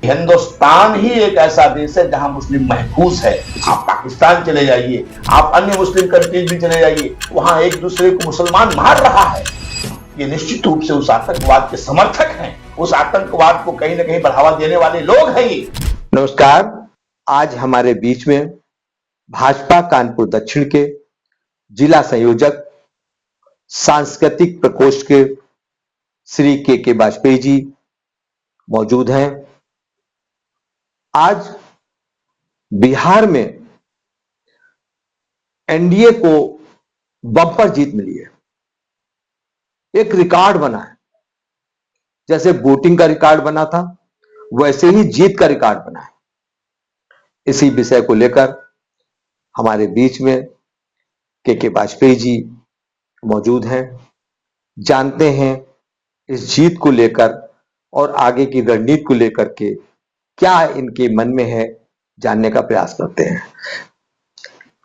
हिंदुस्तान ही एक ऐसा देश है जहां मुस्लिम महफूज है। आप पाकिस्तान चले जाइए, आप अन्य मुस्लिम कंट्रीज भी चले जाइए, वहां एक दूसरे को मुसलमान मार रहा है। ये निश्चित रूप से उस आतंकवाद के समर्थक हैं, उस आतंकवाद को कहीं ना कहीं बढ़ावा देने वाले लोग हैं ये। नमस्कार, आज हमारे बीच में भाजपा कानपुर दक्षिण के जिला संयोजक सांस्कृतिक प्रकोष्ठ के श्री के वाजपेयी जी मौजूद हैं। आज बिहार में एनडीए को बम्पर जीत मिली है, एक रिकॉर्ड बना है। जैसे वोटिंग का रिकॉर्ड बना था, वैसे ही जीत का रिकॉर्ड बना है। इसी विषय को लेकर हमारे बीच में के वाजपेयी जी मौजूद हैं। जानते हैं इस जीत को लेकर और आगे की रणनीति को लेकर के क्या इनके मन में है, जानने का प्रयास करते हैं।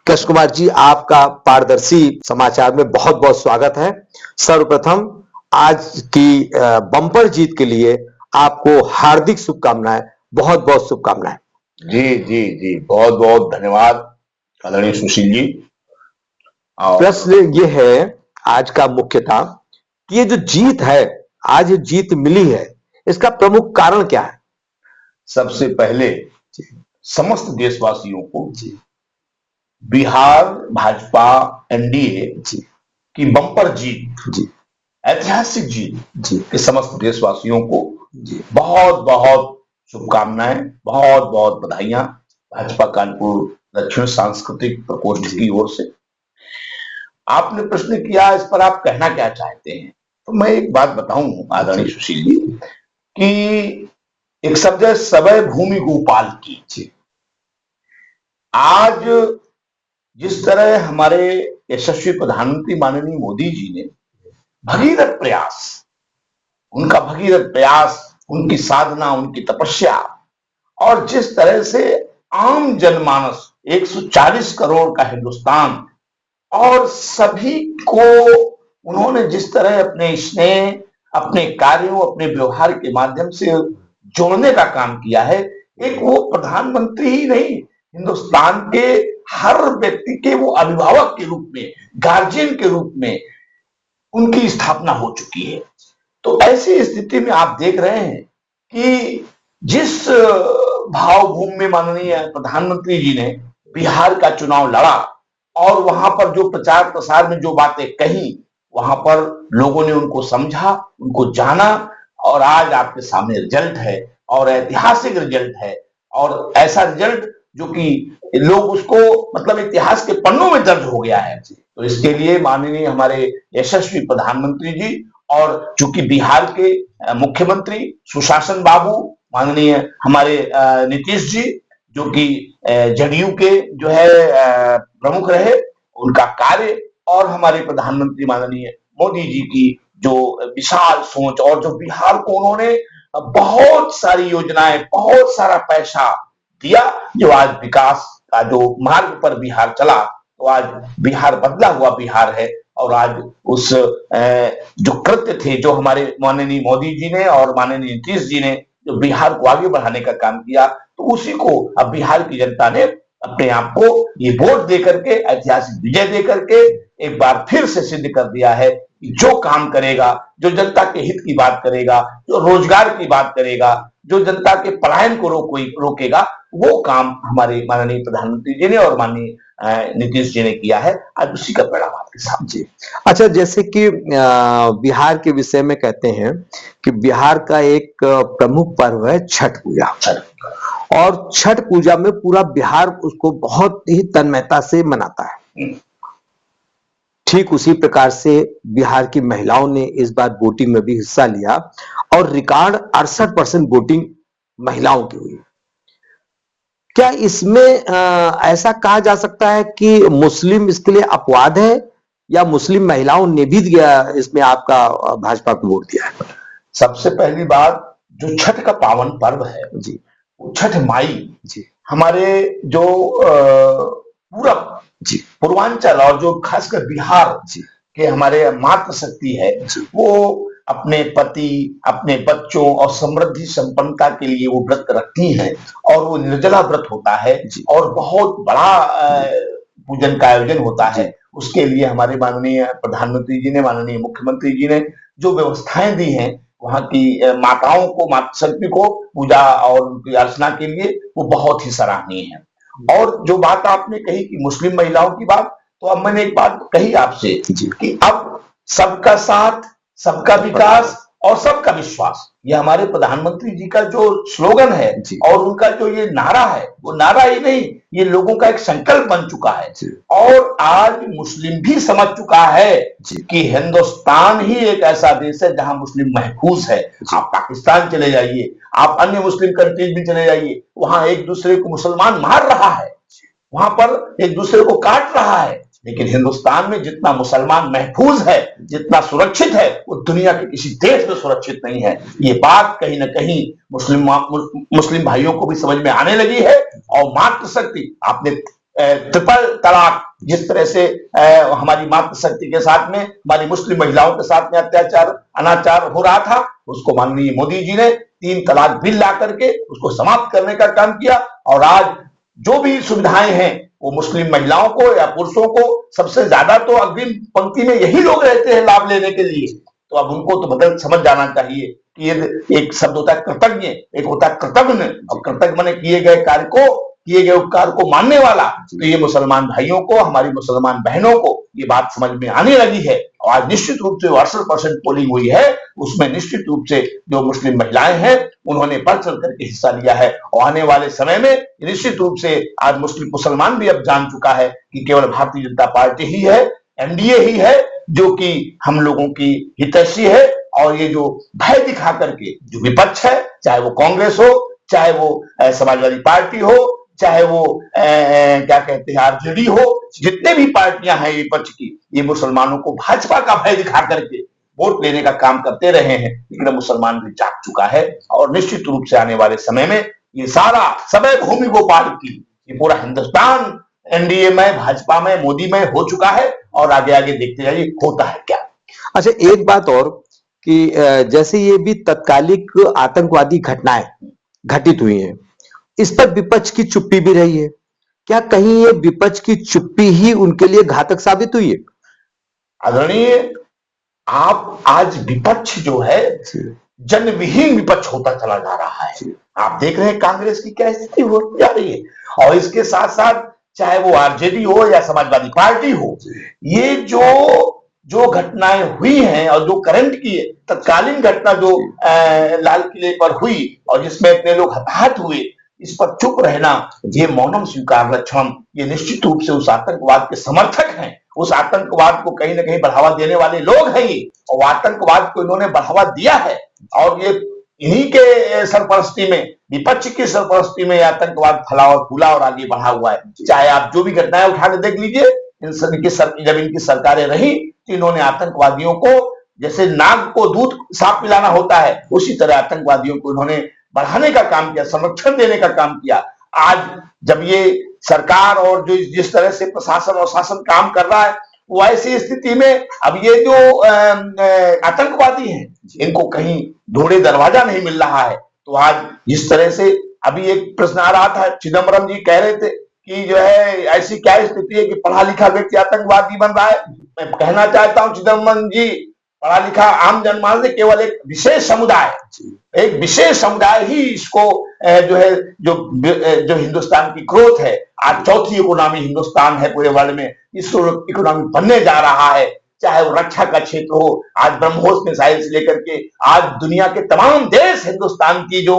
कृष्ण कुमार जी, आपका पारदर्शी समाचार में बहुत बहुत स्वागत है। सर्वप्रथम आज की बम्पर जीत के लिए आपको हार्दिक शुभकामनाएं, बहुत बहुत शुभकामनाएं। जी जी जी, बहुत बहुत धन्यवाद आदरणीय सुशील जी। प्रश्न ये है आज का मुख्यतः कि ये जो जीत है, आज जीत मिली है, इसका प्रमुख कारण क्या है? सबसे पहले समस्त देशवासियों को बिहार भाजपा एनडीए की बम्पर जीत, ऐतिहासिक जीत के समस्त देशवासियों को बहुत बहुत शुभकामनाएं, बहुत बहुत बधाइयां भाजपा कानपुर दक्षिण सांस्कृतिक प्रकोष्ठ की ओर से। आपने प्रश्न किया, इस पर आप कहना क्या चाहते हैं? तो मैं एक बात बताऊं आदरणीय सुशील जी कि एक शब्द है सबय भूमि गोपाल की। आज जिस तरह हमारे यशस्वी प्रधानमंत्री माननीय मोदी जी ने भगीरथ प्रयास, उनका भगीरथ प्रयास, उनकी साधना, उनकी तपस्या, और जिस तरह से आम जनमानस 140 करोड़ का हिंदुस्तान और सभी को उन्होंने जिस तरह अपने स्नेह, अपने कार्यों, अपने व्यवहार के माध्यम से जोड़ने का काम किया है, एक वो प्रधानमंत्री ही नहीं, हिंदुस्तान के हर व्यक्ति के वो अभिभावक के रूप में, गार्जियन के रूप में उनकी स्थापना हो चुकी है। तो ऐसी स्थिति में आप देख रहे हैं कि जिस भावभूमि में माननीय प्रधानमंत्री जी ने बिहार का चुनाव लड़ा और वहां पर जो प्रचार प्रसार में जो बातें कही, वहां पर लोगों ने उनको समझा, उनको जाना, और आज आपके सामने रिजल्ट है और ऐतिहासिक रिजल्ट है, और ऐसा रिजल्ट जो कि लोग उसको मतलब इतिहास के पन्नों में दर्ज हो गया है। तो इसके लिए माननीय हमारे यशस्वी प्रधानमंत्री जी और चूंकि बिहार के मुख्यमंत्री सुशासन बाबू माननीय हमारे नीतीश जी, जो कि जदयू के जो है प्रमुख रहे, उनका कार्य, और हमारे प्रधानमंत्री माननीय मोदी जी की जो विशाल सोच, और जो बिहार को उन्होंने बहुत सारी योजनाएं, बहुत सारा पैसा दिया, जो आज विकास का जो मार्ग पर बिहार चला, तो आज बिहार बदला हुआ बिहार है। और आज उस जो कृत्य थे, जो हमारे माननीय मोदी जी ने और माननीय नीतीश जी ने जो बिहार को आगे बढ़ाने का काम किया, तो उसी को अब बिहार की जनता ने अपने आप को ये वोट दे करके, ऐतिहासिक विजय दे करके एक बार फिर से सिद्ध कर दिया है कि जो काम करेगा, जो जनता के हित की बात करेगा, जो रोजगार की बात करेगा, जो जनता के पलायन को रोकेगा, वो काम हमारे माननीय प्रधानमंत्री जी ने और माननीय नीतीश जी ने किया है। आज उसी का परिणाम आपके सामने। अच्छा, जैसे कि बिहार के विषय में कहते हैं कि बिहार का एक प्रमुख पर्व है छठ पूजा, और छठ पूजा में पूरा बिहार उसको बहुत ही तन्मयता से मनाता है। ठीक उसी प्रकार से बिहार की महिलाओं ने इस बार वोटिंग में भी हिस्सा लिया और रिकॉर्ड 68% वोटिंग महिलाओं की हुई। क्या इसमें ऐसा कहा जा सकता है कि मुस्लिम इसके लिए अपवाद है, या मुस्लिम महिलाओं ने भी इसमें आपका भाजपा को वोट दिया है? सबसे पहली बात, जो छठ का पावन पर्व है जी, छठ माई जी, हमारे जो पूरब जी, पूर्वांचल और जो खासकर बिहार जी के हमारे मातृ शक्ति है, वो अपने पति, अपने बच्चों और समृद्धि संपन्नता के लिए वो व्रत रखती हैं और वो निर्जला व्रत होता है और बहुत बड़ा पूजन का आयोजन होता है। उसके लिए हमारे माननीय प्रधानमंत्री जी ने, माननीय मुख्यमंत्री जी ने जो व्यवस्थाएं दी हैं वहां की माताओं को, मातृशक्ति को पूजा और उनकी अर्चना के लिए, वो बहुत ही सराहनीय है। और जो बात आपने कही कि मुस्लिम महिलाओं की बात, तो अब मैंने एक बात कही आपसे कि अब सबका साथ, सबका विकास और सबका विश्वास, ये हमारे प्रधानमंत्री जी का जो स्लोगन है और उनका जो ये नारा है, वो नारा ही नहीं, ये लोगों का एक संकल्प बन चुका है। और आज मुस्लिम भी समझ चुका है कि हिंदुस्तान ही एक ऐसा देश है जहां मुस्लिम महफूज है। आप पाकिस्तान चले जाइए, आप अन्य मुस्लिम कंट्रीज में चले जाइए, वहां एक दूसरे को मुसलमान मार रहा है, वहां पर एक दूसरे को काट रहा है। लेकिन हिंदुस्तान में जितना मुसलमान महफूज है, जितना सुरक्षित है, वो दुनिया के किसी देश में सुरक्षित नहीं है। ये बात कहीं ना कहीं मुस्लिम भाइयों को भी समझ में आने लगी है। और मातृशक्ति, आपने ट्रिपल तलाक, जिस तरह से हमारी मातृशक्ति के साथ में, हमारी मुस्लिम महिलाओं के साथ में अत्याचार, अनाचार हो रहा था, उसको माननीय मोदी जी ने 3 तलाक बिल ला करके उसको समाप्त करने का काम किया। और आज जो भी सुविधाएं हैं वो मुस्लिम महिलाओं को या पुरुषों को, सबसे ज्यादा तो अग्रिम पंक्ति में यही लोग रहते हैं लाभ लेने के लिए। तो अब उनको तो बदल समझ जाना चाहिए कि ये एक शब्द होता है कृतज्ञ, एक होता है कृतज्ञ, और कृतज्ञ माने किए गए कार्य को, किए गए उपकार को मानने वाला। तो ये मुसलमान भाइयों को, हमारी मुसलमान बहनों को ये बात समझ में आने लगी है। और आज निश्चित रूप से 68% पोलिंग हुई है, उसमें निश्चित रूप से जो मुस्लिम महिलाएं हैं उन्होंने बढ़ चढ़ करके हिस्सा लिया है। और आने वाले समय में निश्चित रूप से आज मुसलमान भी अब जान चुका है कि केवल भारतीय जनता पार्टी ही है, एनडीए ही है जो कि हम लोगों की हितैषी है। और ये जो भय दिखा करके जो विपक्ष है, चाहे वो कांग्रेस हो, चाहे वो समाजवादी पार्टी हो, चाहे वो क्या कहते हैं आरजेडी हो, जितने भी पार्टियां हैं विपक्ष की, ये मुसलमानों को भाजपा का भय दिखा करके वोट लेने का काम करते रहे हैं। लेकिन मुसलमान भी जाग चुका है और निश्चित रूप से आने वाले समय में ये सारा समय भूमि गोपाल की, ये पूरा हिंदुस्तान एनडीए में, भाजपा में, मोदी में हो चुका है। और आगे आगे देखते जाइए होता है क्या। अच्छा, एक बात और कि जैसे ये भी तत्कालिक आतंकवादी घटनाएं घटित हुई हैं, इस पर विपक्ष की चुप्पी भी रही है। क्या कहीं ये विपक्ष की चुप्पी ही उनके लिए घातक साबित हुई है? आदरणीय, आप आज विपक्ष जो है जनविहीन विपक्ष होता चला जा रहा है। आप देख रहे हैं कांग्रेस की क्या स्थिति हो जा रही है। और इसके साथ साथ चाहे वो आरजेडी हो या समाजवादी पार्टी हो, ये जो घटनाएं हुई हैं और जो करंट की तत्कालीन घटना जो लाल किले पर हुई और जिसमें इतने लोग हताहत हुए, इस पर चुप रहना, ये मौनम स्वीकार लक्षण, ये निश्चित रूप से उस आतंकवाद के समर्थक हैं। उस आतंकवाद को कहीं ना कहीं बढ़ावा देने वाले लोग हैं ये, और आतंकवाद को इन्होंने बढ़ावा दिया है। और ये इन्हीं के सरपरस्ती में, विपक्ष की सरपरस्ती में आतंकवाद फैला और फूला और आगे बढ़ा हुआ है। चाहे आप जो भी घटनाएं उठा के देख लीजिए, जब इनकी सरकारें रही तो इन्होंने आतंकवादियों को, जैसे नाग को दूध साफ पिलाना होता है, उसी तरह आतंकवादियों को इन्होंने बढ़ाने का काम किया, संरक्षण देने का काम किया। आज जब ये सरकार और जो जिस तरह से प्रशासन और शासन काम कर रहा है, वो ऐसी स्थिति में अब ये जो आतंकवादी हैं, इनको कहीं ढूंढे दरवाजा नहीं मिल रहा है। तो आज जिस तरह से अभी एक प्रश्न आ रहा था, चिदम्बरम जी कह रहे थे कि जो है ऐसी क्या स्थिति है कि पढ़ा लिखा व्यक्ति आतंकवादी बन रहा है। मैं कहना चाहता हूं चिदम्बरम जी, पढ़ा लिखा आम जनमानस केवल एक विशेष समुदाय ही इसको जो है जो हिंदुस्तान की ग्रोथ है, आज चौथी इकोनॉमी हिंदुस्तान है पूरे वर्ल्ड में, इस इकोनॉमी बनने जा रहा है। चाहे वो रक्षा का क्षेत्र हो, आज ब्रह्मोस मिसाइल से लेकर के आज दुनिया के तमाम देश हिंदुस्तान की जो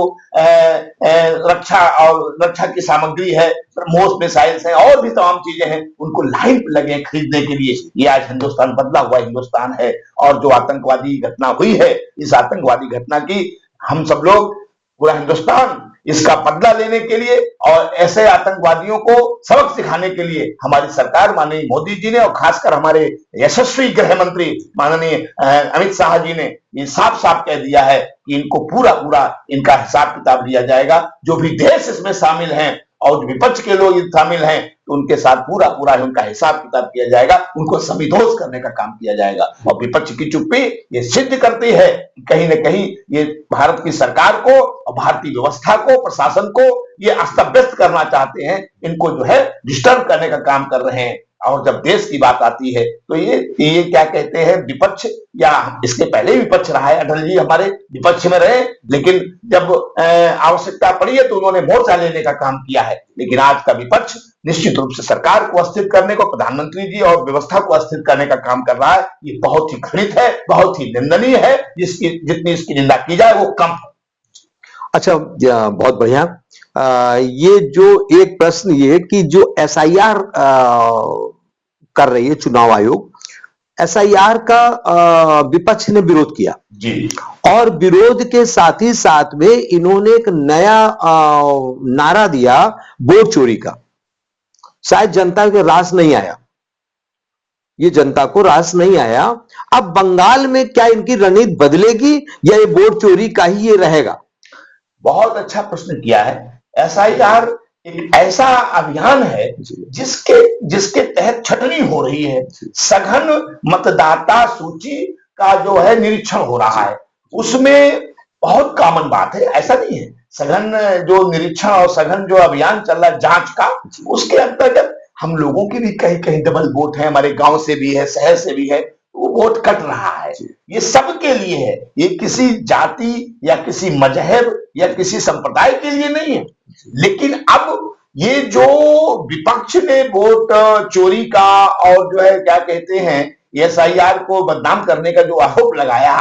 रक्षा की सामग्री है, ब्रह्मोस मिसाइल्स हैं और भी तमाम चीजें हैं, उनको लाइन पर लगे खरीदने के लिए। ये आज हिंदुस्तान बदला हुआ हिंदुस्तान है। और जो आतंकवादी घटना हुई है, इस आतंकवादी घटना की हम सब लोग, पूरा हिंदुस्तान इसका बदला लेने के लिए और ऐसे आतंकवादियों को सबक सिखाने के लिए हमारी सरकार माननीय मोदी जी ने और खासकर हमारे यशस्वी गृह मंत्री माननीय अमित शाह जी ने ये साफ साफ कह दिया है कि इनको पूरा इनका हिसाब किताब लिया जाएगा। जो भी देश इसमें शामिल हैं और विपक्ष के लोग शामिल हैं तो उनके साथ पूरा पूरा उनका हिसाब किताब किया जाएगा, उनको समिधोष करने का काम किया जाएगा। और विपक्ष की चुप्पी ये सिद्ध करती है कि कहीं न कहीं ये भारत की सरकार को और भारतीय व्यवस्था को, प्रशासन को ये अस्त व्यस्त करना चाहते हैं, इनको जो है डिस्टर्ब करने का काम कर रहे हैं। और जब देश की बात आती है तो ये क्या कहते हैं, विपक्ष, या इसके पहले विपक्ष रहा है, अटल जी हमारे विपक्ष में रहे, लेकिन जब आवश्यकता पड़ी है तो उन्होंने मोर्चा लेने का काम किया है। लेकिन आज का विपक्ष निश्चित रूप से सरकार को अस्थिर करने को, प्रधानमंत्री जी और व्यवस्था को अस्थिर करने का काम कर रहा है। ये बहुत ही घृणित है, बहुत ही निंदनीय है, जिसकी जितनी इसकी निंदा की जाए वो कम है। अच्छा, बहुत बढ़िया। ये जो एक प्रश्न ये कि जो एसआईआर कर रही है चुनाव आयोग, एसआईआर का विपक्ष ने विरोध किया जी, और विरोध के साथ ही साथ में इन्होंने एक नया नारा दिया वोट चोरी का। शायद जनता के रास नहीं आया, ये जनता को रास नहीं आया। अब बंगाल में क्या इनकी रणनीति बदलेगी या ये वोट चोरी का ही ये रहेगा? बहुत अच्छा प्रश्न किया है। एसआईआर एक ऐसा अभियान है जिसके तहत छटनी हो रही है, सघन मतदाता सूची का जो है निरीक्षण हो रहा है। उसमें बहुत कॉमन बात है, ऐसा नहीं है। सघन जो निरीक्षण और सघन जो अभियान चल रहा है जांच का, उसके अंतर्गत हम लोगों की भी कहीं कहीं डबल वोट है, हमारे गांव से भी है, शहर से भी है, वो वोट कट रहा है। ये सबके लिए है, ये किसी जाति या किसी मजहब या किसी संप्रदाय के लिए नहीं है। लेकिन अब ये जो विपक्ष ने वोट चोरी का और जो है क्या कहते हैं एसआईआर को बदनाम करने का जो आरोप लगाया,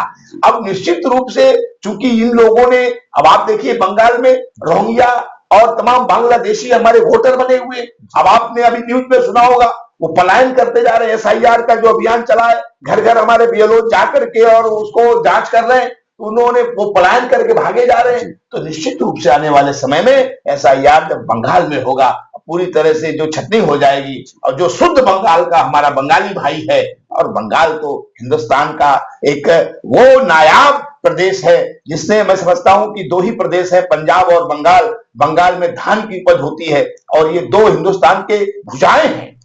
अब निश्चित रूप से चूंकि इन लोगों ने, अब आप देखिए बंगाल में रोहिंग्या और तमाम बांग्लादेशी हमारे वोटर बने हुए। अब आपने अभी न्यूज में सुना होगा, वो पलायन करते जा रहे हैं। एसआईआर का जो अभियान चला है, घर घर हमारे बीएलओ जाकर के और उसको जांच कर रहे हैं, उन्होंने वो पलायन करके भागे जा रहे हैं। तो निश्चित रूप से आने वाले समय में एसआईआर जब बंगाल में होगा, पूरी तरह से जो छटनी हो जाएगी, और जो शुद्ध बंगाल का हमारा बंगाली भाई है, और बंगाल तो हिंदुस्तान का एक वो नायाब प्रदेश है जिसने, मैं समझता हूं कि दो ही प्रदेश है, पंजाब और बंगाल। बंगाल में धान की उपज होती है और ये दो हिंदुस्तान के भुजाएं हैं।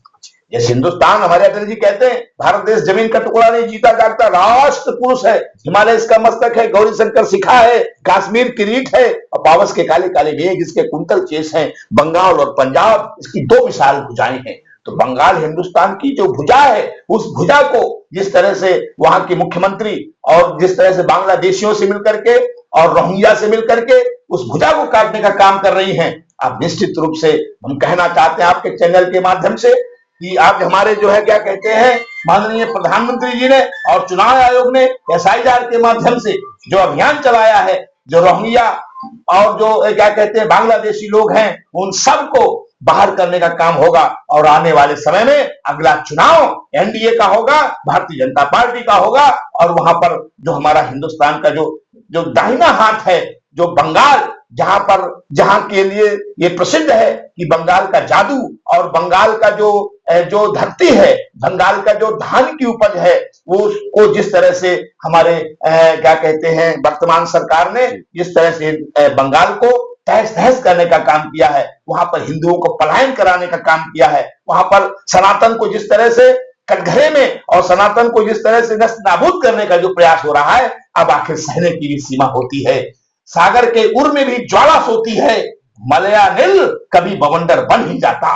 जैसे हिंदुस्तान, हमारे अटल जी कहते हैं, भारत देश जमीन का टुकड़ा नहीं, जीता जागता राष्ट्र पुरुष है। हिमालय इसका मस्तक है, गौरी शंकर शिखा है, कश्मीर किरीट है, और पावस के काले काले मेघ इसके कुंतल चेस हैं। बंगाल और पंजाब इसकी दो विशाल भुजाएं हैं। तो बंगाल हिंदुस्तान की जो भुजा है, उस भुजा को जिस तरह से वहां की मुख्यमंत्री और जिस तरह से बांग्लादेशियों से मिलकर के और रोहिंग्या से मिलकर के उस भुजा को काटने का काम कर रही हैं। अब निश्चित रूप से हम कहना चाहते हैं आपके चैनल के माध्यम से कि आज हमारे जो है क्या कहते हैं माननीय प्रधानमंत्री जी ने और चुनाव आयोग ने एसआईआर के माध्यम से जो अभियान चलाया है, जो रोहिंग्या और जो क्या कहते हैं बांग्लादेशी लोग हैं, उन सबको बाहर करने का काम होगा। और आने वाले समय में अगला चुनाव एनडीए का होगा, भारतीय जनता पार्टी का होगा, और वहां पर जो हमारा हिंदुस्तान का जो दाहिना हाथ है, जो बंगाल, जहां के लिए ये प्रसिद्ध है कि बंगाल का जादू और बंगाल का जो धरती है, बंगाल का जो धान की उपज है, वो उसको जिस तरह से हमारे क्या कहते हैं वर्तमान सरकार ने जिस तरह से बंगाल को तहस नहस करने का काम किया है, वहां पर हिंदुओं को पलायन कराने का काम किया है, वहां पर सनातन को जिस तरह से कटघरे में और सनातन को जिस तरह से नष्ट नाबूद करने का जो प्रयास हो रहा है, अब आखिर सहने की भी सीमा होती है। सागर के उर में भी ज्वाला सोती है, मलयानिल कभी बवंडर बन ही जाता,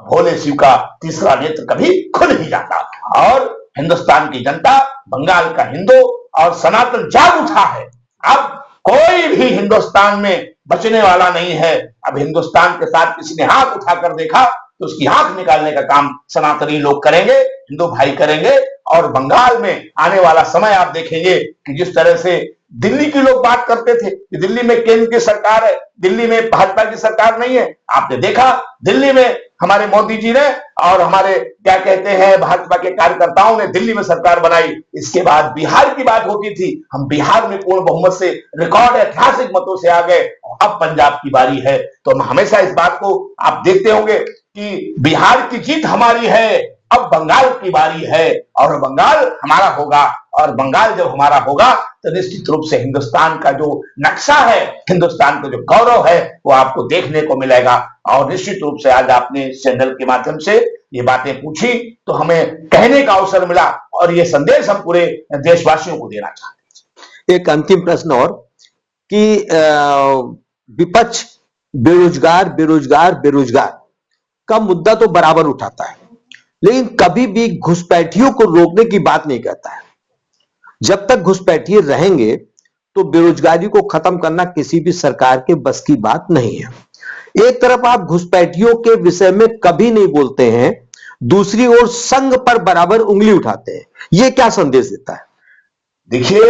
भोले शिव का तीसरा नेत्र कभी खुल ही जाता। और हिंदुस्तान की जनता, बंगाल का हिंदू और सनातन जाग उठा है। अब कोई भी हिंदुस्तान में बचने वाला नहीं है। अब हिंदुस्तान के साथ किसी ने हाथ उठाकर देखा तो उसकी आंख निकालने का काम सनातनी लोग करेंगे, हिंदू भाई करेंगे। और बंगाल में आने वाला समय आप देखेंगे कि जिस तरह से दिल्ली के लोग बात करते थे कि दिल्ली में केंद्र की सरकार है, दिल्ली में भाजपा की सरकार नहीं है, आपने देखा दिल्ली में हमारे मोदी जी ने और हमारे क्या कहते हैं भाजपा के कार्यकर्ताओं ने दिल्ली में सरकार बनाई। इसके बाद बिहार की बात होती थी, हम बिहार में पूर्ण बहुमत से रिकॉर्ड ऐतिहासिक मतों से आ गए। अब पंजाब की बारी है। तो हम हमेशा इस बात को आप देखते होंगे कि बिहार की जीत हमारी है, अब बंगाल की बारी है और बंगाल हमारा होगा, और बंगाल जब हमारा होगा तो निश्चित रूप से हिंदुस्तान का जो नक्शा है, हिंदुस्तान का जो गौरव है, वो आपको देखने को मिलेगा। और निश्चित रूप से आज आपने इस चैनल के माध्यम से ये बातें पूछी तो हमें कहने का अवसर मिला, और ये संदेश हम पूरे देशवासियों को देना चाहते हैं। एक अंतिम प्रश्न और कि विपक्ष बेरोजगार बेरोजगार बेरोजगार का मुद्दा तो बराबर उठाता है, लेकिन कभी भी घुसपैठियों को रोकने की बात नहीं कहता है। जब तक घुसपैठिए रहेंगे तो बेरोजगारी को खत्म करना किसी भी सरकार के बस की बात नहीं है। एक तरफ आप घुसपैठियों के विषय में कभी नहीं बोलते हैं, दूसरी ओर संघ पर बराबर उंगली उठाते हैं। यह क्या संदेश देता है? देखिए,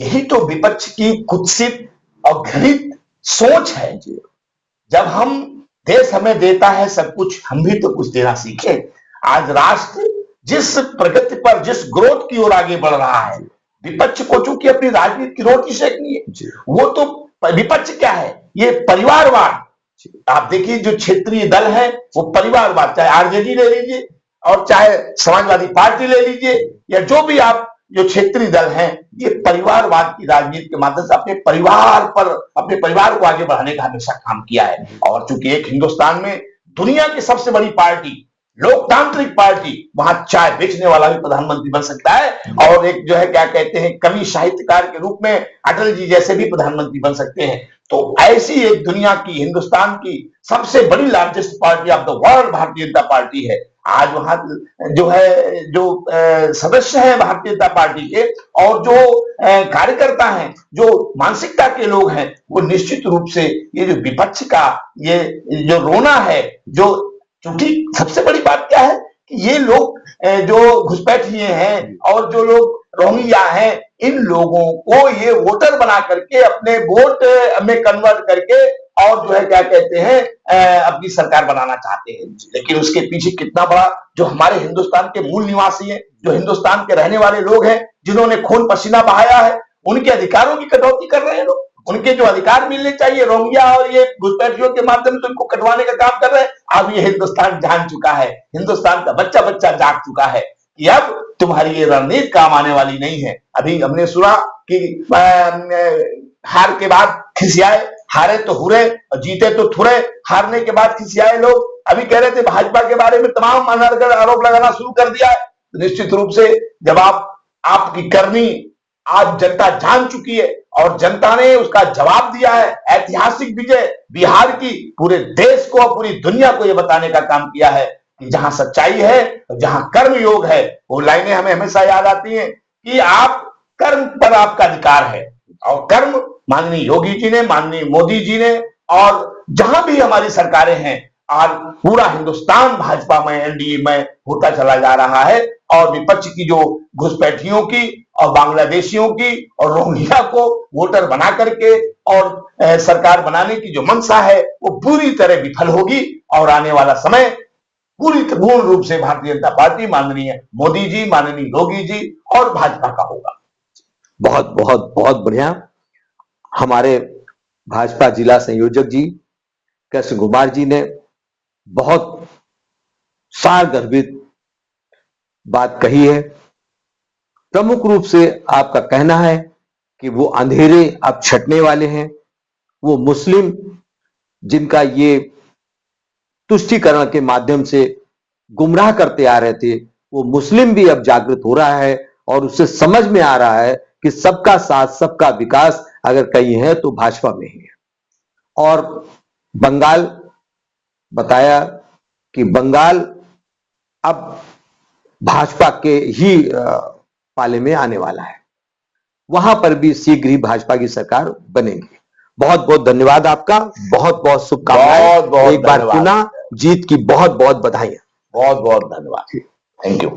यही तो विपक्ष की कुत्सित और घृणित सोच है। जब हम देश हमें देता है सब कुछ, हम भी तो कुछ देना सीखे। आज राष्ट्र जिस प्रगति पर, जिस ग्रोथ की ओर आगे बढ़ रहा है, विपक्ष को चूंकि अपनी राजनीति की रोटी सेकनी है, वो तो विपक्ष क्या है, ये परिवारवाद। आप देखिए जो क्षेत्रीय दल है वो परिवारवाद, चाहे आरजेडी ले लीजिए और चाहे समाजवादी पार्टी ले लीजिए, या जो भी आप जो क्षेत्रीय दल हैं, ये परिवारवाद की राजनीति के माध्यम से अपने परिवार पर, अपने परिवार को आगे बढ़ाने का हमेशा काम किया है। और चूंकि एक हिंदुस्तान में दुनिया की सबसे बड़ी पार्टी, लोकतांत्रिक पार्टी, वहां चाय बेचने वाला भी प्रधानमंत्री बन सकता है, और एक जो है क्या कहते हैं कवि साहित्यकार के रूप में अटल जी जैसे भी प्रधानमंत्री बन सकते हैं। तो ऐसी एक दुनिया की, हिंदुस्तान की सबसे बड़ी largest party of the world Bharatiya Janata party है। आज वहां जो है, जो सदस्य हैं भारतीय जनता पार्टी के, और जो कार्यकर्ता हैं, जो मानसिकता के लोग हैं, वो निश्चित रूप से ये जो विपक्ष का ये जो रोना है, जो क्योंकि सबसे बड़ी बात क्या है कि ये लोग जो घुसपैठिए हैं और जो लोग रोहिंग्या हैं, इन लोगों को ये वोटर बना करके अपने वोट में कन्वर्ट करके और जो है क्या कहते हैं अपनी सरकार बनाना चाहते हैं। लेकिन उसके पीछे कितना बड़ा जो हमारे हिंदुस्तान के मूल निवासी हैं, जो हिंदुस्तान के रहने वाले लोग हैं, जिन्होंने खून पसीना बहाया है, उनके अधिकारों की कटौती कर रहे हैं लोग। उनके जो अधिकार मिलने चाहिए रोहिंग्या और ये घुसपैठियों के माध्यम से उनको कटवाने का काम कर रहे हैं। अब ये हिंदुस्तान जान चुका है, हिंदुस्तान का बच्चा बच्चा जाग चुका है कि अब तुम्हारी ये रणनीति काम आने वाली नहीं है। अभी हमने सुना कि हार के बाद खिसियाए, हारे तो हुरे और जीते तो थुरे, हारने के बाद खिसियाए लोग अभी कह रहे थे भाजपा के बारे में तमाम अनर्गल आरोप लगाना शुरू कर दिया है। तो निश्चित रूप से जब आपकी करनी आज जनता जान चुकी है और जनता ने उसका जवाब दिया है, ऐतिहासिक विजय बिहार की, पूरे देश को, पूरी दुनिया को यह बताने का काम किया है कि जहां सच्चाई है, जहां कर्म योग है। वो लाइनें हमें हमेशा याद आती हैं कि आप कर्म पर आपका अधिकार है, और कर्म माननीय योगी जी ने, माननीय मोदी जी ने, और जहां भी हमारी सरकारें हैं, आज पूरा हिंदुस्तान भाजपा में, एनडीए में होता चला जा रहा है। और विपक्ष की जो घुसपैठियों की और बांग्लादेशियों की और रोहिंग्या को वोटर बना करके और सरकार बनाने की जो मंशा है, वो पूरी तरह विफल होगी। और आने वाला समय पूर्ण रूप से भारतीय जनता पार्टी, माननीय मोदी जी, माननीय योगी जी और भाजपा का होगा। बहुत बहुत बहुत बढ़िया। हमारे भाजपा जिला संयोजक जी कृष्ण कुमार जी ने बहुत सारगर्भित बात कही है। प्रमुख रूप से आपका कहना है कि वो अंधेरे अब छटने वाले हैं, वो मुस्लिम जिनका ये तुष्टीकरण के माध्यम से गुमराह करते आ रहे थे, वो मुस्लिम भी अब जागृत हो रहा है और उससे समझ में आ रहा है कि सबका साथ, सबका विकास अगर कहीं है तो भाजपा में ही है। और बंगाल बताया कि बंगाल अब भाजपा के ही पाले में आने वाला है, वहां पर भी शीघ्र ही भाजपा की सरकार बनेगी। बहुत बहुत धन्यवाद आपका, बहुत बहुत शुभकामनाएं, एक बार पुनः जीत की बहुत बहुत बधाई। बहुत बहुत धन्यवाद, थैंक यू।